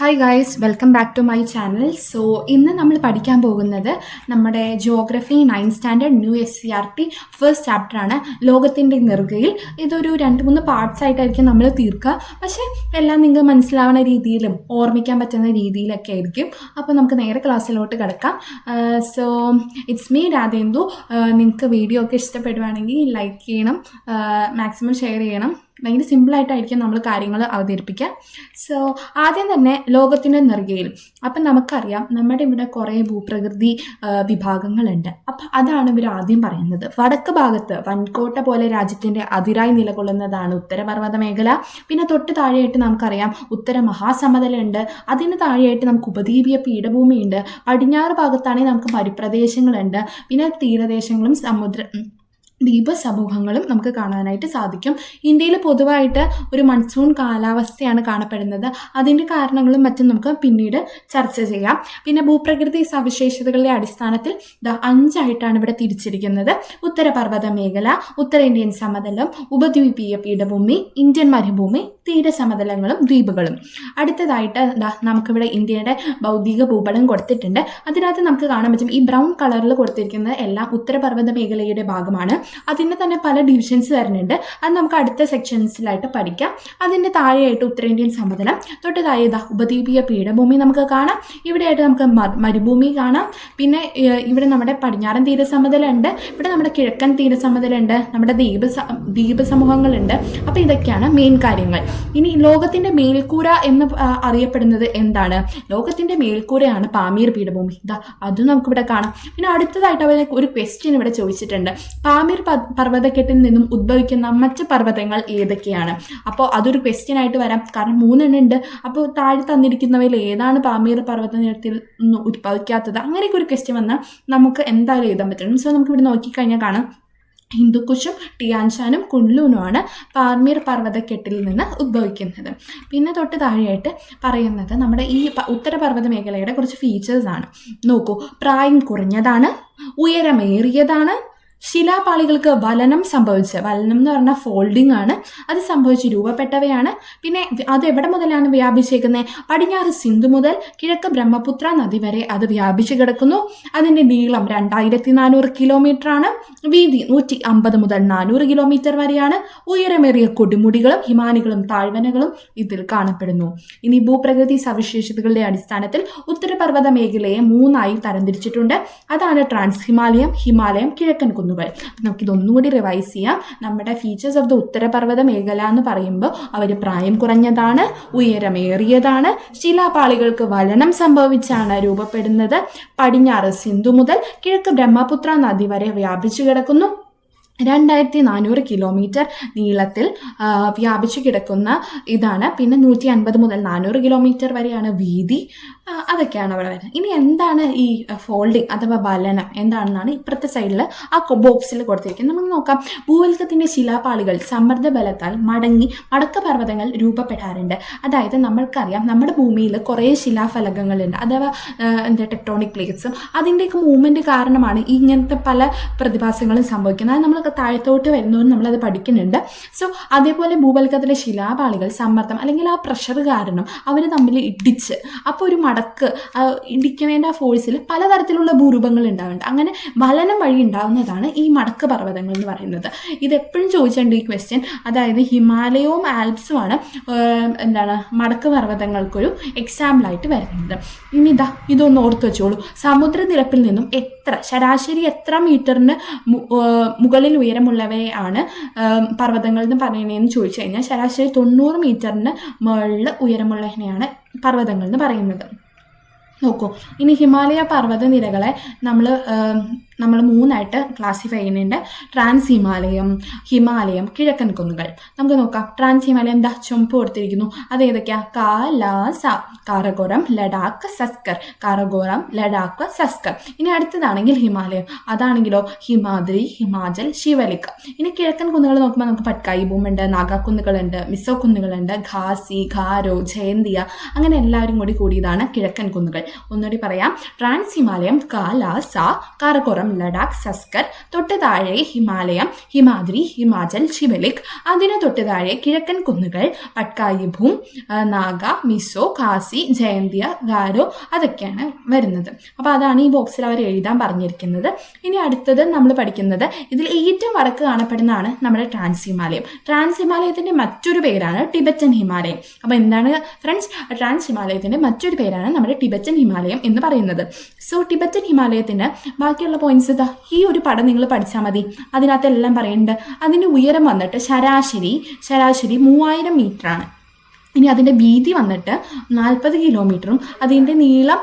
Hi guys, welcome back to my channel. So ഇന്ന് നമ്മൾ പഠിക്കാൻ പോകുന്നത് നമ്മുടെ geography 9th standard new SCERT first ചാപ്റ്ററാണ്, ലോകത്തിൻ്റെ നെറുകയിൽ. ഇതൊരു 2-3 പാർട്സ് ആയിട്ടായിരിക്കും നമ്മൾ തീർക്കുക. പക്ഷേ എല്ലാം നിങ്ങൾക്ക് മനസ്സിലാവുന്ന രീതിയിലും ഓർമ്മിക്കാൻ പറ്റുന്ന രീതിയിലൊക്കെ ആയിരിക്കും. അപ്പോൾ നമുക്ക് നേരെ ക്ലാസ്സിലോട്ട് കിടക്കാം. So it's me Radhendu. നിങ്ങൾക്ക് വീഡിയോ ഒക്കെ ഇഷ്ടപ്പെടുവാണെങ്കിൽ ലൈക്ക് ചെയ്യണം, മാക്സിമം ഷെയർ ചെയ്യണം. ഭയങ്കര സിമ്പിളായിട്ടായിരിക്കും നമ്മൾ കാര്യങ്ങൾ അവതരിപ്പിക്കുക. സോ ആദ്യം തന്നെ ലോകത്തിൻ്റെ നെറുകയിൽ. അപ്പം നമുക്കറിയാം നമ്മുടെ ഇവിടെ കുറേ ഭൂപ്രകൃതി വിഭാഗങ്ങളുണ്ട്. അപ്പം അതാണ് ഇവർ ആദ്യം പറയുന്നത്. വടക്ക് ഭാഗത്ത് വൻകോട്ട പോലെ രാജ്യത്തിൻ്റെ അതിരായി നിലകൊള്ളുന്നതാണ് ഉത്തരപർവ്വത മേഖല. പിന്നെ തൊട്ട് താഴെയായിട്ട് നമുക്കറിയാം ഉത്തര മഹാസമതലമുണ്ട്. അതിന് താഴെയായിട്ട് നമുക്ക് ഉപദ്വീപീയ പീഠഭൂമിയുണ്ട്. പടിഞ്ഞാറ് ഭാഗത്താണെങ്കിൽ നമുക്ക് മരുപ്രദേശങ്ങളുണ്ട്. പിന്നെ തീരദേശങ്ങളും ദ്വീപ സമൂഹങ്ങളും നമുക്ക് കാണാനായിട്ട് സാധിക്കും. ഇന്ത്യയിൽ പൊതുവായിട്ട് ഒരു മൺസൂൺ കാലാവസ്ഥയാണ് കാണപ്പെടുന്നത്. അതിൻ്റെ കാരണങ്ങളും മറ്റും നമുക്ക് പിന്നീട് ചർച്ച ചെയ്യാം. പിന്നെ ഭൂപ്രകൃതി സവിശേഷതകളുടെ അടിസ്ഥാനത്തിൽ 5 ഇവിടെ തിരിച്ചിരിക്കുന്നത്. ഉത്തരപർവ്വത മേഖല, ഉത്തരേന്ത്യൻ സമതലം, ഉപദ്വീപീയ പീഠഭൂമി, ഇന്ത്യൻ മരുഭൂമി, തീരസമതലങ്ങളും ദ്വീപുകളും. അടുത്തതായിട്ട് നമുക്കിവിടെ ഇന്ത്യയുടെ ഭൗതിക ഭൂപടം കൊടുത്തിട്ടുണ്ട്. അതിനകത്ത് നമുക്ക് കാണാൻ പറ്റും ഈ ബ്രൗൺ കളറിൽ കൊടുത്തിരിക്കുന്നത് എല്ലാം ഉത്തരപർവ്വത മേഖലയുടെ ഭാഗമാണ്. അതിൻ്റെ തന്നെ പല ഡിവിഷൻസ് വരുന്നുണ്ട്. അത് നമുക്ക് അടുത്ത സെക്ഷൻസിലായിട്ട് പഠിക്കാം. അതിൻ്റെ താഴെയായിട്ട് ഉത്തരേന്ത്യൻ സമതലം, തൊട്ട് താഴെ ഉപദ്വീപീയ പീഠഭൂമി നമുക്ക് കാണാം. ഇവിടെയായിട്ട് നമുക്ക് മരുഭൂമി കാണാം. പിന്നെ ഇവിടെ നമ്മുടെ പടിഞ്ഞാറൻ തീരസമതലം ഉണ്ട്. ഇവിടെ നമ്മുടെ കിഴക്കൻ തീരസമതലം ഉണ്ട്. നമ്മുടെ ദ്വീപ സമൂഹങ്ങളുണ്ട്. അപ്പോൾ ഇതൊക്കെയാണ് മെയിൻ കാര്യങ്ങൾ. ഇനി ലോകത്തിൻ്റെ മേൽക്കൂര എന്ന് അറിയപ്പെടുന്നത് എന്താണ്? ലോകത്തിൻ്റെ മേൽക്കൂരയാണ് പാമീർ പീഠഭൂമി. അതും നമുക്കിവിടെ കാണാം. പിന്നെ അടുത്തതായിട്ട് അവർ ഒരു ക്വസ്റ്റ്യൻ ഇവിടെ ചോദിച്ചിട്ടുണ്ട്. പാമീർ പർവ്വതക്കെട്ടിൽ നിന്നും ഉദ്ഭവിക്കുന്ന മറ്റ് പർവ്വതങ്ങൾ ഏതൊക്കെയാണ്? അപ്പോൾ അതൊരു ക്വസ്റ്റ്യൻ ആയിട്ട് വരാം. കാരണം 3 എണ്ണം ഉണ്ട്. അപ്പോൾ താഴെ തന്നിരിക്കുന്നവയിൽ ഏതാണ് പാമീർ പർവ്വതനിരത്തിൽ നിന്ന് ഉദ്ഭവിക്കാത്തത്? അങ്ങനെയൊക്കെ ഒരു ക്വസ്റ്റ്യൻ വന്നാൽ നമുക്ക് എന്തായാലും എഴുതാൻ പറ്റണം. സോ നമുക്കിവിടെ നോക്കിക്കഴിഞ്ഞാൽ കാണാം ഹിന്ദുക്കുഷും ടിയാൻഷാനും കുൺലൂനുമാണ് പാമീർ പർവ്വതക്കെട്ടിൽ നിന്ന് ഉദ്ഭവിക്കുന്നത്. പിന്നെ തൊട്ട് താഴെയായിട്ട് പറയുന്നത് നമ്മുടെ ഈ ഉത്തരപർവ്വത മേഖലയുടെ കുറച്ച് ഫീച്ചേഴ്സാണ്. നോക്കൂ, പ്രായം കുറഞ്ഞതാണ്, ഉയരമേറിയതാണ്, ശിലാപാളികൾക്ക് വലനം എന്ന് പറഞ്ഞാൽ ഫോൾഡിംഗ് ആണ്, അത് സംഭവിച്ച് രൂപപ്പെട്ടവയാണ്. പിന്നെ അത് എവിടെ മുതലാണ് വ്യാപിച്ചേക്കുന്നത്? പടിഞ്ഞാറ് സിന്ധു മുതൽ കിഴക്ക് ബ്രഹ്മപുത്ര നദി വരെ അത് വ്യാപിച്ചു കിടക്കുന്നു. അതിൻ്റെ നീളം 2400 കിലോമീറ്റർ ആണ്. വീതി 150 മുതൽ 400 കിലോമീറ്റർ വരെയാണ്. ഉയരമേറിയ കൊടുമുടികളും ഹിമാനികളും താഴ്വരകളും ഇതിൽ കാണപ്പെടുന്നു. ഇനി ഭൂപ്രകൃതി സവിശേഷതകളുടെ അടിസ്ഥാനത്തിൽ ഉത്തരപർവ്വത മേഖലയെ 3 തരംതിരിച്ചിട്ടുണ്ട്. അതാണ് ട്രാൻസ് ഹിമാലയം, ഹിമാലയം, കിഴക്കൻ കുന്നുകൾ. നമുക്കിതൊന്നുകൂടി റിവൈസ് ചെയ്യാം. നമ്മുടെ ഫീച്ചേഴ്സ് ഓഫ് ദ ഉത്തരപർവ്വത മേഖല എന്ന് പറയുമ്പോൾ അവർ പ്രായം കുറഞ്ഞതാണ്, ഉയരമേറിയതാണ്, ശിലാപാളികൾക്ക് വലനം സംഭവിച്ചാണ് രൂപപ്പെടുന്നത്, പടിഞ്ഞാറ് സിന്ധു മുതൽ കിഴക്ക് ബ്രഹ്മപുത്ര നദി വരെ വ്യാപിച്ചു കിടക്കുന്നു, 2400 കിലോമീറ്റർ നീളത്തിൽ വ്യാപിച്ചു കിടക്കുന്ന ഇതാണ്. പിന്നെ 150 മുതൽ 400 കിലോമീറ്റർ വരെയാണ് വീതി. അതൊക്കെയാണ് അവിടെ വരുന്നത്. ഇനി എന്താണ് ഈ ഫോൾഡിങ് അഥവാ വലനം എന്താണെന്നാണ് ഇപ്പുറത്തെ സൈഡിൽ ആ ബോക്സിൽ കൊടുത്തിരിക്കുന്നത്. നമുക്ക് നോക്കാം. ഭൂവൽക്കത്തിൻ്റെ ശിലാപാളികൾ സമ്മർദ്ദ ബലത്താൽ മടക്ക പർവ്വതങ്ങൾ രൂപപ്പെടാറുണ്ട്. അതായത് നമ്മൾക്കറിയാം നമ്മുടെ ഭൂമിയിൽ കുറേ ശിലാഫലകങ്ങളുണ്ട്, അഥവാ ടെക്ടോണിക് പ്ലേറ്റ്സും. അതിൻ്റെയൊക്കെ മൂവ്മെൻറ്റ് കാരണമാണ് ഇങ്ങനത്തെ പല പ്രതിഭാസങ്ങളും സംഭവിക്കുന്നത്. അത് നമ്മൾ താഴത്തോട്ട് വരുന്നവരും നമ്മളത് പഠിക്കുന്നുണ്ട്. സോ അതേപോലെ ഭൂവൽക്കത്തിലെ ശിലാപാളികൾ സമ്മർദ്ദം അല്ലെങ്കിൽ ആ പ്രഷർ കാരണം അവർ തമ്മിൽ ഇടിച്ച് അപ്പോൾ ഒരു ഇടിക്കുന്നതിൻ്റെ ആ ഫോഴ്സിൽ പലതരത്തിലുള്ള ഭൂരൂപങ്ങൾ ഉണ്ടാവുന്നുണ്ട്. അങ്ങനെ വലനം വഴി ഉണ്ടാവുന്നതാണ് ഈ മടക്ക് പർവ്വതങ്ങൾ എന്ന് പറയുന്നത്. ഇതെപ്പോഴും ചോദിച്ചിട്ടുണ്ട് ഈ ക്വസ്റ്റ്യൻ. അതായത് ഹിമാലയവും ആൽപ്സുമാണ് മടക്ക് പർവ്വതങ്ങൾക്കൊരു എക്സാമ്പിളായിട്ട് വരുന്നത്. ഇനി ഇതൊന്ന് ഓർത്ത് വെച്ചോളൂ. സമുദ്രനിരപ്പിൽ നിന്നും ശരാശരി എത്ര മീറ്ററിന് മുകളിൽ ഉയരമുള്ളവയാണ് പർവ്വതങ്ങൾ എന്ന് പറയുന്നതെന്ന് ചോദിച്ചു കഴിഞ്ഞാൽ ശരാശരി 90 മീറ്ററിന് മുകളിൽ ഉയരമുള്ളതിനെയാണ് പർവ്വതങ്ങൾ എന്ന് പറയുന്നത്. നോക്കൂ, ഇനി ഹിമാലയ പർവ്വത നിരകളെ നമ്മൾ 3 ക്ലാസിഫൈ ചെയ്യുന്നുണ്ട്. ട്രാൻസ് ഹിമാലയം, ഹിമാലയം, കിഴക്കൻ കുന്നുകൾ. നമുക്ക് നോക്കാം. ട്രാൻസ് ഹിമാലയം ചുമപ്പ് കൊടുത്തിരിക്കുന്നു. അത് ഏതൊക്കെയാണ്? കാരകോറം, ലഡാക്ക്, സസ്കർ. കാരകോറം, ലഡാക്ക്, സസ്കർ. ഇനി അടുത്തതാണെങ്കിൽ ഹിമാലയം. അതാണെങ്കിലോ ഹിമാദ്രി, ഹിമാചൽ, ശിവലിക്. ഇനി കിഴക്കൻ കുന്നുകൾ നോക്കുമ്പോൾ നമുക്ക് പട്കായി ഭൂമുണ്ട്, നാഗാ കുന്നുകളുണ്ട്, മിസോ കുന്നുകളുണ്ട്, ഖാസി, ഖാരോ, ജയന്തിയ, അങ്ങനെ എല്ലാവരും കൂടിയതാണ് കിഴക്കൻ കുന്നുകൾ. ഒന്നുകൂടി പറയാം. ട്രാൻസ് ഹിമാലയം, കാരകോറം, ലഡാക്ക്, സസ്കർ, തൊട്ട് താഴെ ഹിമാലയം, ഹിമാദ്രി, ഹിമാചൽ, ശിവലിക്, അതിന് തൊട്ട് താഴെ കിഴക്കൻ കുന്നുകൾ, പട്കായി ഭൂം, നാഗ, മിസോ, ഖാസി, ജയന്തിയ, ഗാരോ, അതൊക്കെയാണ് വരുന്നത്. അപ്പോൾ അതാണ് ഈ ബോക്സിൽ അവർ എഴുതാൻ പറഞ്ഞിരിക്കുന്നത്. ഇനി അടുത്തത് നമ്മൾ പഠിക്കുന്നത് ഇതിൽ ഏറ്റവും വടക്ക് കാണപ്പെടുന്നതാണ് നമ്മുടെ ട്രാൻസ് ഹിമാലയം. ട്രാൻസ് ഹിമാലയത്തിന്റെ മറ്റൊരു പേരാണ് ടിബറ്റൻ ഹിമാലയം. അപ്പോൾ എന്താണ് ഫ്രണ്ട്സ്, ട്രാൻസ് ഹിമാലയത്തിന്റെ മറ്റൊരു പേരാണ് നമ്മുടെ ടിബറ്റൻ ഹിമാലയം എന്ന് പറയുന്നത്. സോ ടിബറ്റൻ ഹിമാലയത്തിന് ബാക്കിയുള്ള പോയിന്റ്സ് ഇതാ ഈ ഒരു പടം നിങ്ങൾ പഠിച്ചാൽ മതി. അതിനകത്ത് എല്ലാം പറയുന്നുണ്ട്. അതിന്റെ ഉയരം വന്നിട്ട് ശരാശരി 3000 മീറ്ററാണ്. ഇനി അതിൻ്റെ വീതി വന്നിട്ട് 40 കിലോമീറ്ററും അതിൻ്റെ നീളം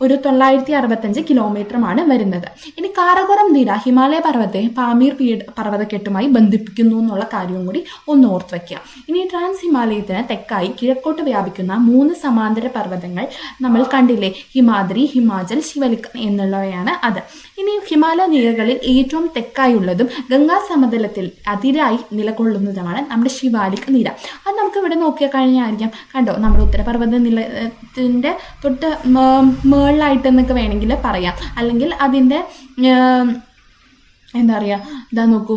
ഒരു 965 കിലോമീറ്ററുമാണ് വരുന്നത്. ഇനി കാരകോറം നിര ഹിമാലയ പർവ്വതത്തെ പാമീർ പർവ്വതക്കെട്ടുമായി ബന്ധിപ്പിക്കുന്നു എന്നുള്ള കാര്യവും കൂടി ഒന്ന് ഓർത്ത് വയ്ക്കുക. ഇനി ട്രാൻസ് ഹിമാലയത്തിന് തെക്കായി കിഴക്കോട്ട് വ്യാപിക്കുന്ന 3 സമാന്തര പർവ്വതങ്ങൾ നമ്മൾ കണ്ടില്ലേ, ഹിമാദ്രി, ഹിമാചൽ, ശിവലിക് എന്നുള്ളവയാണ് അത്. ഇനി ഹിമാലയ നിരകളിൽ ഏറ്റവും തെക്കായുള്ളതും ഗംഗാ സമതലത്തിൽ അതിരായി നിലകൊള്ളുന്നതുമാണ് നമ്മുടെ ശിവാലിക് നിര. അത് നമുക്ക് ഇവിടെ നോക്കിയാൽ കഴിഞ്ഞായിരിക്കാം, കണ്ടോ, നമ്മുടെ ഉത്തരപർവ്വത നിലയത്തിൻ്റെ തൊട്ട് മേളിലായിട്ടെന്നൊക്കെ വേണമെങ്കിൽ പറയാം. അല്ലെങ്കിൽ അതിൻ്റെ എന്താ പറയുക, ഇതാ നോക്കൂ,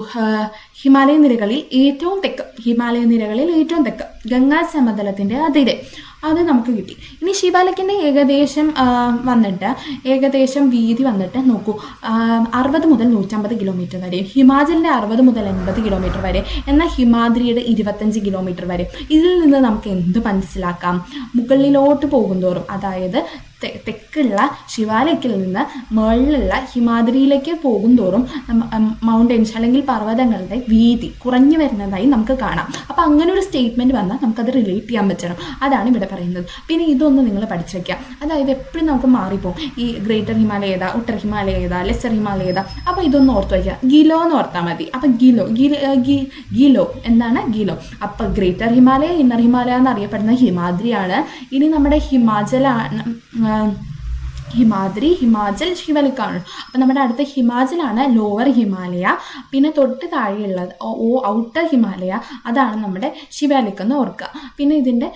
ഹിമാലയ നിരകളിൽ ഏറ്റവും തെക്ക് ഗംഗാ സമതലത്തിൻ്റെ അതിരെ അത് നമുക്ക് കിട്ടി. ഇനി ശിവാലിക്കിൻ്റെ ഏകദേശം വീതി വന്നിട്ട് നോക്കൂ, 60 മുതൽ 150 കിലോമീറ്റർ വരെ, ഹിമാചലിൻ്റെ 60 മുതൽ 80 കിലോമീറ്റർ വരെ, എന്നാൽ ഹിമാദ്രിയുടെ 25 കിലോമീറ്റർ വരെ. ഇതിൽ നിന്ന് നമുക്ക് എന്ത് മനസ്സിലാക്കാം? മുകളിലോട്ട് പോകുന്തോറും, അതായത് തെക്കുള്ള ശിവാലിക്കിൽ നിന്ന് മുകളിലുള്ള ഹിമാദ്രിയിലേക്ക് പോകുന്തോറും മൗണ്ടൻസ് അല്ലെങ്കിൽ പർവ്വതങ്ങളുടെ വീതി കുറഞ്ഞു വരുന്നതായി നമുക്ക് കാണാം. അപ്പോൾ അങ്ങനെ ഒരു സ്റ്റേറ്റ്മെൻറ്റ് വന്നാൽ നമുക്കത് റിലേറ്റ് ചെയ്യാൻ പറ്റണം. അതാണ് ഇവിടെ പറയുന്നത്. പിന്നെ ഇതൊന്ന് നിങ്ങൾ പഠിച്ചു വയ്ക്കുക. അതായത് എപ്പോഴും നമുക്ക് മാറിപ്പോകും, ഈ ഗ്രേറ്റർ ഹിമാലയ ഏതാ, ഉത്തർ ഹിമാലയ ഏതാ, ലെസർ ഹിമാലയ ഏതാ. അപ്പോൾ ഇതൊന്ന് ഓർത്ത് വയ്ക്കുക. ഗിലോ എന്ന് ഓർത്താൽ മതി. അപ്പം ഗിലോ എന്താണ്? ഗിലോ. അപ്പോൾ ഗ്രേറ്റർ ഹിമാലയ, ഇന്നർ ഹിമാലയ എന്നറിയപ്പെടുന്ന ഹിമാദ്രിയാണ്. ഇനി നമ്മുടെ ഹിമാദ്രി, ഹിമാചൽ, ശിവലിക്കാണ്. അപ്പം നമ്മുടെ അടുത്ത ഹിമാചലാണ് ലോവർ ഹിമാലയ. പിന്നെ തൊട്ട് താഴെയുള്ളത് ഔട്ടർ ഹിമാലയ, അതാണ് നമ്മുടെ ശിവാലിക് എന്ന് ഓർക്കുക. പിന്നെ ഇതിൻ്റെ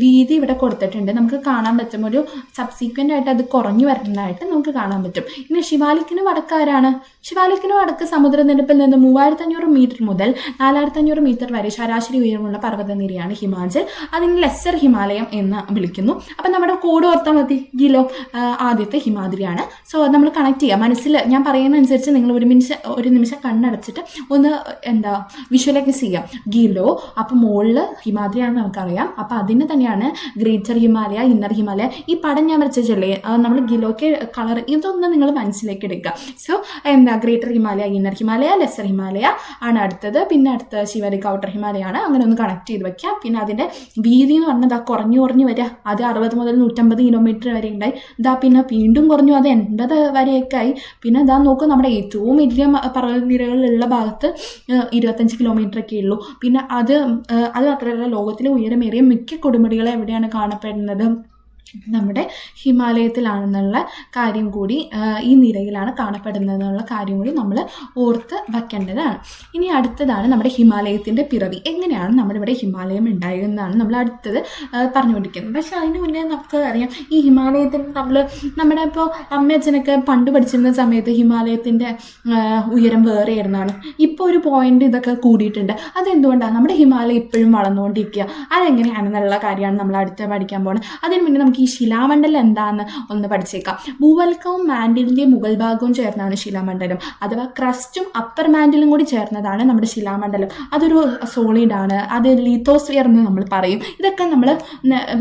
വീതി ഇവിടെ കൊടുത്തിട്ടുണ്ട്, നമുക്ക് കാണാൻ പറ്റും. ഒരു സബ്സീക്വൻ്റ് ആയിട്ട് അത് കുറഞ്ഞു വരുന്നതായിട്ട് നമുക്ക് കാണാൻ പറ്റും. ഇനി ശിവാലിക്കിന് വടക്കാരാണ്? ശിവാലിക്കിന് വടക്ക് സമുദ്രനിരപ്പിൽ നിന്ന് 3500 മീറ്റർ മുതൽ 4500 മീറ്റർ വരെ ശരാശരി ഉയരമുള്ള പർവ്വതനിരയാണ് ഹിമാചൽ. അതിന് ലെസ്സർ ഹിമാലയം എന്ന് വിളിക്കുന്നു. അപ്പം നമ്മുടെ കോഡ് ഓർത്താൽ മതി, ഗിലോ ആദ്യത്തെ ഹിമാദ്രിയാണ്. സോ നമ്മൾ കണക്ട് ചെയ്യുക. മനസ്സിൽ ഞാൻ പറയുന്ന അനുസരിച്ച് നിങ്ങൾ ഒരു നിമിഷം കണ്ണടച്ചിട്ട് ഒന്ന് വിഷ്വലൈസ് ചെയ്യുക. ഗിലോ, അപ്പം മുകളിൽ ഹിമാദ്രിയാണെന്ന് നമുക്കറിയാം. അപ്പം അതിന് തന്നെയാണ് ഗ്രേറ്റർ ഹിമാലയ, ഇന്നർ ഹിമാലയ. ഈ പടം ഞാൻ വരച്ചില്ലേ, നമ്മൾ ഗിലോയ്ക്ക് കളർ, ഇതൊന്ന് നിങ്ങൾ മനസ്സിലേക്ക് എടുക്കുക. So greater Himalaya, inner Himalaya, lesser Himalaya ആണ് അടുത്തത്. പിന്നെ അടുത്ത ശിവലിക് ഔട്ടർ ഹിമാലയാണ്. അങ്ങനെ ഒന്ന് കണക്ട് ചെയ്ത് വെക്കാം. പിന്നെ അതിൻ്റെ വീതി എന്ന് പറഞ്ഞാൽ കുറഞ്ഞു വരിക. അത് 60 മുതൽ 150 കിലോമീറ്റർ വരെ ഉണ്ടായി. പിന്നെ വീണ്ടും കുറഞ്ഞു, അത് 80 വരെയൊക്കെ ആയി. പിന്നെ നോക്കൂ, നമ്മുടെ ഏറ്റവും വലിയ പർവ്വതനിരകളിലുള്ള ഭാഗത്ത് 25 കിലോമീറ്ററൊക്കെ ഉള്ളൂ. പിന്നെ അത് മാത്രമല്ല, ലോകത്തിലെ ഉയരമേറിയ മിക്ക കൊടുമുടികളും എവിടെയാണ് കാണപ്പെടുന്നത്? നമ്മുടെ ഹിമാലയത്തിലാണെന്നുള്ള കാര്യം കൂടി, ഈ നിരയിലാണ് കാണപ്പെടുന്നതെന്നുള്ള കാര്യം കൂടി നമ്മൾ ഓർത്ത് വയ്ക്കേണ്ടതാണ്. ഇനി അടുത്തതാണ് നമ്മുടെ ഹിമാലയത്തിൻ്റെ പിറവി. എങ്ങനെയാണ് നമ്മുടെ ഇവിടെ ഹിമാലയം ഉണ്ടായതെന്നാണ് നമ്മൾ അടുത്തത് പറഞ്ഞുകൊണ്ടിരിക്കുന്നത്. പക്ഷെ അതിന് മുന്നേ നമുക്ക് അറിയാം, ഈ ഹിമാലയത്തിന് നമ്മുടെ ഇപ്പോൾ അമ്മയച്ഛനൊക്കെ പണ്ട് പഠിച്ചിരുന്ന സമയത്ത് ഹിമാലയത്തിൻ്റെ ഉയരം വേറെ ആയിരുന്നാണ്. ഇപ്പോൾ ഒരു പോയിന്റ് ഇതൊക്കെ കൂടിയിട്ടുണ്ട്. അതെന്തുകൊണ്ടാണ്? നമ്മുടെ ഹിമാലയം ഇപ്പോഴും വളർന്നുകൊണ്ടിരിക്കുക. അതെങ്ങനെയാണെന്നുള്ള കാര്യമാണ് നമ്മൾ അടുത്ത് പഠിക്കാൻ പോകുന്നത്. അതിന് മുന്നേ നമുക്ക് ഈ ശിലാമണ്ഡലം എന്താണെന്ന് ഒന്ന് പഠിച്ചേക്കാം. ഭൂവൽക്കവും മാൻഡിലിൻ്റെ മുകൾ ഭാഗവും ചേർന്നാണ് ശിലാമണ്ഡലം. അഥവാ ക്രസ്റ്റും അപ്പർ മാൻഡിലും കൂടി ചേർന്നതാണ് നമ്മുടെ ശിലാമണ്ഡലം. അതൊരു സോളിഡാണ്. അത് ലിത്തോസ്ഫിയർ എന്ന് നമ്മൾ പറയും. ഇതൊക്കെ നമ്മൾ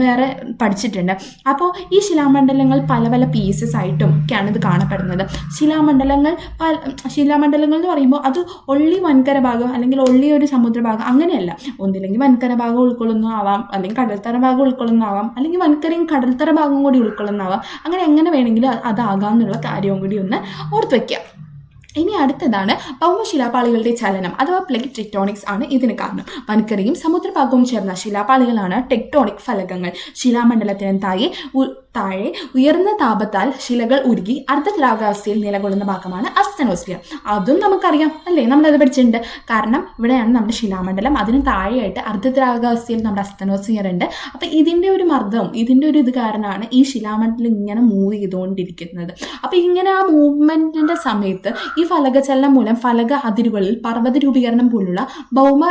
വേറെ പഠിച്ചിട്ടുണ്ട്. അപ്പോൾ ഈ ശിലാമണ്ഡലങ്ങൾ പല പല പീസസ് ആയിട്ടും ഒക്കെയാണ് ഇത് കാണപ്പെടുന്നത്. ശിലാമണ്ഡലങ്ങൾ എന്ന് പറയുമ്പോൾ അത് ഒള്ളി വൻകര ഭാഗം അല്ലെങ്കിൽ ഒള്ളി ഒരു സമുദ്രഭാഗം അങ്ങനെയല്ല. ഒന്നില്ലെങ്കിൽ വൻകര ഭാഗം ഉൾക്കൊള്ളുന്നതാവാം, അല്ലെങ്കിൽ കടൽത്തറ ഭാഗം ഉൾക്കൊള്ളുന്നതാവാം, അല്ലെങ്കിൽ വൻകരയും കടൽത്തറ ഭാഗം കൂടി ഉൾക്കൊള്ളുന്നതാവാം. അങ്ങനെ എങ്ങനെ വേണമെങ്കിലും അതാകാം എന്നുള്ള കാര്യവും കൂടി ഒന്ന് ഓർത്ത് വയ്ക്കുക. ഇനി അടുത്തതാണ് ഭൗമശിലാപാളികളുടെ ചലനം അഥവാ പ്ലേറ്റ് ടെക്ടോണിക്സ് ആണ് ഇതിന് കാരണം. വൻകരയും സമുദ്രഭാഗവും ചേർന്ന ശിലാപാളികളാണ് ടെക്ടോണിക് ഫലകങ്ങൾ. ശിലാമണ്ഡലത്തിന് താഴെ താഴെ ഉയർന്ന താപത്താൽ ശിലകൾ ഉരുകി അർദ്ധദ്രാവകാവസ്ഥയിൽ നിലകൊള്ളുന്ന ഭാഗമാണ് അസ്തനോസ്ഫിയർ. അതും നമുക്കറിയാം അല്ലേ, നമ്മളത് പഠിച്ചിട്ടുണ്ട്. കാരണം ഇവിടെയാണ് നമ്മുടെ ശിലാമണ്ഡലം, അതിന് താഴെയായിട്ട് അർദ്ധദ്രാവകാവസ്ഥയിൽ നമ്മുടെ അസ്തനോസ്ഫിയർ ഉണ്ട്. അപ്പം ഇതിൻ്റെ ഒരു മർദ്ദവും ഇതിൻ്റെ ഒരു ഇത് കാരണമാണ് ഈ ശിലാമണ്ഡലം ഇങ്ങനെ മൂവ് ചെയ്തുകൊണ്ടിരിക്കുന്നത്. അപ്പം ഇങ്ങനെ ആ മൂവ്മെൻറ്റിൻ്റെ സമയത്ത് ഈ ഫലകചലനം മൂലം ഫലക അതിരുകളിൽ പർവ്വത രൂപീകരണം പോലുള്ള ഭൗമ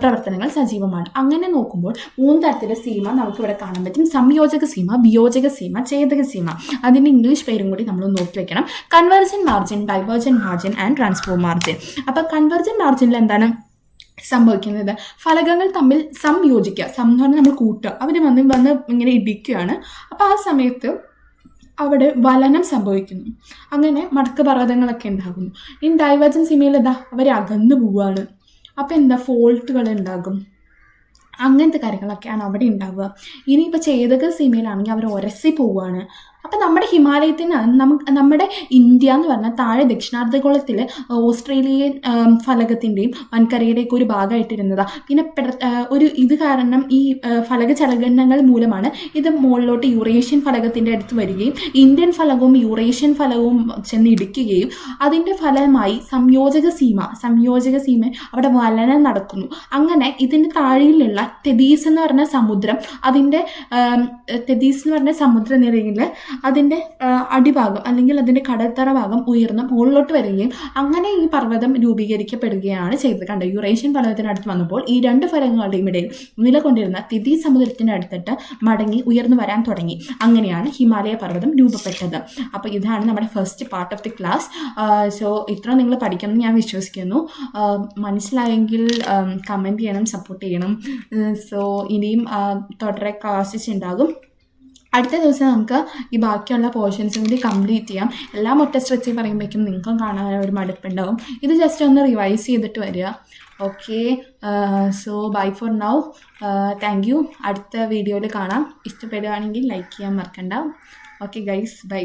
പ്രവർത്തനങ്ങൾ സജീവമാണ്. അങ്ങനെ നോക്കുമ്പോൾ 3 തരത്തിലെ സീമ നമുക്കിവിടെ കാണാൻ പറ്റും. സംയോജക സീമ, വിയോജക സീമ, ഛേദക സീമ. അതിൻ്റെ ഇംഗ്ലീഷ് പേരും കൂടി നമ്മൾ നോക്കി വെക്കണം. കൺവെർജൻ margin, divergent margin and transform margin. അപ്പോൾ കൺവെർജൻ മാർജിനിൽ എന്താണ് സംഭവിക്കുന്നത്? ഫലകങ്ങൾ തമ്മിൽ സംയോജിക്കുക, എന്ന് പറഞ്ഞാൽ നമ്മൾ കൂട്ടുക, അവർ വന്ന് ഇങ്ങനെ ഇടിക്കുകയാണ്. അപ്പോൾ ആ സമയത്ത് അവിടെ വലനം സംഭവിക്കുന്നു, അങ്ങനെ മടക്ക് പർവ്വതങ്ങളൊക്കെ ഉണ്ടാകുന്നു. ഇനി ഡൈവേർജൻ സീമയിൽ അവർ അകന്നു പോവുകയാണ്. അപ്പോൾ ഫോൾട്ടുകൾ ഉണ്ടാകും, അങ്ങനത്തെ കാര്യങ്ങളൊക്കെയാണ് അവിടെ ഉണ്ടാവുക. ഇനിയിപ്പോൾ ഛേദക സീമയിലാണെങ്കിൽ അവർ ഉരസി പോവുകയാണ്. അപ്പം നമ്മുടെ ഹിമാലയത്തിന് നമ്മുടെ ഇന്ത്യ എന്ന് പറഞ്ഞാൽ താഴെ ദക്ഷിണാർദ്ധഗോളത്തിൽ ഓസ്ട്രേലിയൻ ഫലകത്തിൻ്റെയും വൻകരയുടെയൊക്കെ ഒരു ഭാഗമായിട്ടിരുന്നതാണ്. പിന്നെ ഒരു ഇത് കാരണം ഈ ഫലക ചലനങ്ങൾ മൂലമാണ് ഇത് മുകളിലോട്ട് യൂറേഷ്യൻ ഫലകത്തിൻ്റെ അടുത്ത് വരികയും ഇന്ത്യൻ ഫലകവും യൂറേഷ്യൻ ഫലകവും ചെന്ന് ഇടിക്കുകയും അതിൻ്റെ ഫലമായി സംയോജക സീമ അവിടെ വലനം നടക്കുന്നു. അങ്ങനെ ഇതിൻ്റെ താഴെയിലുള്ള തെതീസ് എന്ന് പറഞ്ഞ സമുദ്രം, അതിൻ്റെ തെതീസ് എന്ന് പറഞ്ഞ സമുദ്രനിരയിൽ അതിൻ്റെ അടിഭാഗം അല്ലെങ്കിൽ അതിൻ്റെ കടൽത്തറ ഭാഗം ഉയർന്ന് മുകളിലോട്ട് വരികയും അങ്ങനെ ഈ പർവ്വതം രൂപീകരിക്കപ്പെടുകയാണ് ചെയ്തത്. കണ്ടോ, യൂറേഷ്യൻ ഫലകത്തിനടുത്ത് വന്നപ്പോൾ ഈ 2 ഫലകങ്ങളുടെയും ഇടയിൽ നിലകൊണ്ടിരുന്ന തിഥി സമുദ്രത്തിൻ്റെ അടുത്തിട്ട് മടങ്ങി ഉയർന്നു വരാൻ തുടങ്ങി. അങ്ങനെയാണ് ഹിമാലയ പർവ്വതം രൂപപ്പെട്ടത്. അപ്പോൾ ഇതാണ് നമ്മുടെ first part of the class. So ഇത്ര നിങ്ങൾ പഠിക്കുമെന്ന് ഞാൻ വിശ്വസിക്കുന്നു. മനസ്സിലായെങ്കിൽ കമൻറ്റ് ചെയ്യണം, സപ്പോർട്ട് ചെയ്യണം. സോ ഇനിയും തുടരെ ക്ലാസ്സസ് ഉണ്ടാകും. അടുത്ത ദിവസം നമുക്ക് ഈ ബാക്കിയുള്ള പോർഷൻസും കൂടി കംപ്ലീറ്റ് ചെയ്യാം. എല്ലാം ഒറ്റ സ്ട്രെച്ചിൽ പറയുമ്പോഴേക്കും നിങ്ങൾക്കും കാണാൻ ഒരു മടുപ്പുണ്ടാവും. ഇത് ജസ്റ്റ് ഒന്ന് റിവൈസ് ചെയ്തിട്ട് വരിക. Okay, so bye for now. Thank you. അടുത്ത വീഡിയോയിൽ കാണാം. ഇഷ്ടപ്പെടുകയാണെങ്കിൽ ലൈക്ക് ചെയ്യാൻ മറക്കണ്ട. Okay guys, by.